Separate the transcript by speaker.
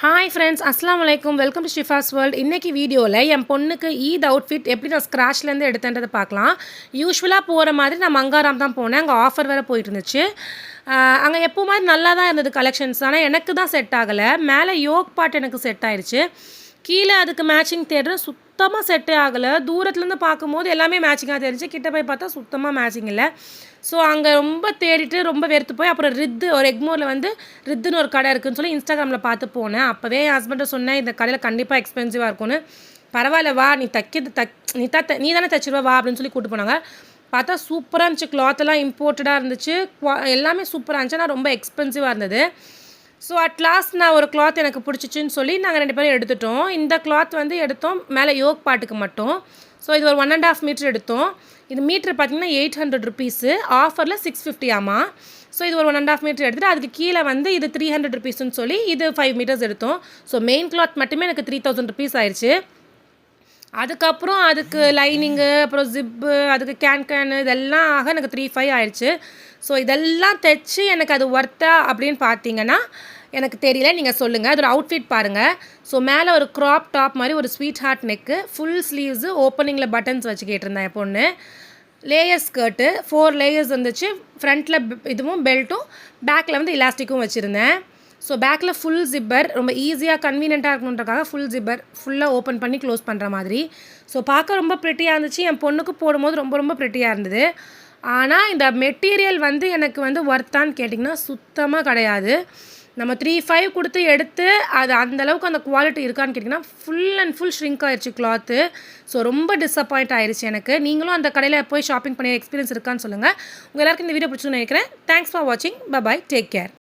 Speaker 1: Hi friends, அஸ்ஸலாமு அலைக்கும். Welcome to Shifa's world. இன்றைக்கி வீடியோவில் என் பொண்ணுக்கு ஈத் அவுட்ஃபிட் எப்படி நான் ஸ்க்ராட்ச்லேருந்து எடுத்தேன்றதை பார்க்கலாம். யூஸ்வலாக போகிற மாதிரி நான் மங்காராம் தான் போனேன். அங்கே ஆஃபர் வேறு போயிட்டு இருந்துச்சு. அங்கே எப்போ மாதிரி நல்லா தான் இருந்தது கலெக்ஷன்ஸ். ஆனால் எனக்கு தான் செட் ஆகலை. மேலே யோக் பாட் எனக்கு செட் ஆயிடுச்சு. கீழே அதுக்கு மேட்சிங் தேடுறேன், சுத்தமாக செட்டே ஆகலை. தூரத்துலேருந்து பார்க்கும்போது எல்லாமே மேட்சிங்காக தெரிஞ்சு, கிட்ட போய் பார்த்தா சுத்தமாக மேட்சிங் இல்லை. ஸோ அங்கே ரொம்ப தேடிட்டு ரொம்ப வெறுத்து போய் அப்புறம் ஒரு எக்மோரில் ரித்துன்னு ஒரு கடை இருக்குதுன்னு சொல்லி இன்ஸ்டாகிராமில் பார்த்து போனேன். அப்போவே என் ஹஸ்பண்டை சொன்னேன், இந்த கடையில் கண்டிப்பாக எக்ஸ்பென்சிவாக இருக்கும்னு. பரவாயில்ல வா, நீ தானே தைச்சிருவா வா அப்படின்னு சொல்லி கூப்பிட்டு போனாங்க. பார்த்தா சூப்பராக இருந்துச்சு. கிளாத்தெல்லாம் இம்போர்ட்டடாக இருந்துச்சு. எல்லாமே சூப்பராக இருந்துச்சு. ஆனால் ரொம்ப எக்ஸ்பென்சிவாக இருந்தது. ஸோ அட் லாஸ்ட் நான் ஒரு கிளாத் எனக்கு பிடிச்சிச்சின்னு சொல்லி நாங்கள் 2 பேரும் எடுத்துட்டோம். இந்த கிளாத் எடுத்தோம் மேலே யோக் பாட்டுக்கு மட்டும். ஸோ இது ஒரு 1.5 மீட்டர் எடுத்தோம். இது மீட்ரு பார்த்திங்கன்னா 800 ருபீஸு, ஆஃபரில் 650 ஆமாம். ஸோ இது ஒரு 1.5 மீட்டர் எடுத்துகிட்டு அதுக்கு கீழே இது 300 ருபீஸ்ன்னு சொல்லி இது 5 மீட்டர்ஸ் எடுத்தோம். ஸோ மெயின் கிளாத் மட்டுமே எனக்கு 3000 ருபீஸ் ஆயிடுச்சு. அதுக்கப்புறம் அதுக்கு லைனிங்கு, அப்புறம் ஜிப்பு, அதுக்கு கேன் இதெல்லாம் ஆக எனக்கு 3,500 ஆயிடுச்சு. ஸோ இதெல்லாம் தைச்சி எனக்கு அது ஒர்த்தா அப்படின்னு பார்த்தீங்கன்னா எனக்கு தெரியல, நீங்கள் சொல்லுங்கள். அது ஒரு அவுட்ஃபிட் பாருங்கள். ஸோ மேலே ஒரு க்ராப் டாப் மாதிரி ஒரு sweetheart neck, full sleeves, ஓப்பனிங்கில் பட்டன்ஸ் வச்சு கேட்டிருந்தேன் என் பொண்ணு. லேயர் ஸ்கர்ட்டு 4 லேயர்ஸ் வந்துச்சு. ஃப்ரண்ட்டில் இதுவும் பெல்ட்டும், பேக்கில் இலாஸ்டிக்கும் வச்சுருந்தேன். ஸோ பேக்கில் ஃபுல் ஜிப்பர், ரொம்ப ஈஸியாக கன்வீனியண்ட்டாக இருக்கணுன்றக்காக ஃபுல் ஜிப்பர் ஃபுல்லாக ஓப்பன் பண்ணி க்ளோஸ் பண்ணுற மாதிரி. ஸோ பார்க்க ரொம்ப ப்ரிட்டியாக இருந்துச்சு. என் பொண்ணுக்கு போடும்போது ரொம்ப ரொம்ப ப்ரிட்டியாக இருந்தது. ஆனால் இந்த மெட்டீரியல் எனக்கு ஒர்த்தான்னு கேட்டிங்கன்னா சுத்தமாக கிடையாது. நம்ம 3,500 கொடுத்து எடுத்து அது அந்தளவுக்கு அந்த குவாலிட்டி இருக்கான்னு கேட்டிங்கன்னா ஃபுல் அண்ட் ஃபுல் ஷ்ரிங்க் ஆயிடுச்சு கிளாத்து. ஸோ ரொம்ப டிஸப்பாயிண்ட் ஆயிடுச்சு எனக்கு. நீங்களும் அந்த கடையில் போய் ஷாப்பிங் பண்ணி எக்ஸ்பீரியன்ஸ் இருக்கான்னு சொல்லுங்கள். உங்கள் எல்லாருக்கும் இந்த வீடியோ பிடிச்சுன்னு நினைக்கிறேன். தேங்க்ஸ் ஃபார் வாட்சிங். Bye, take care.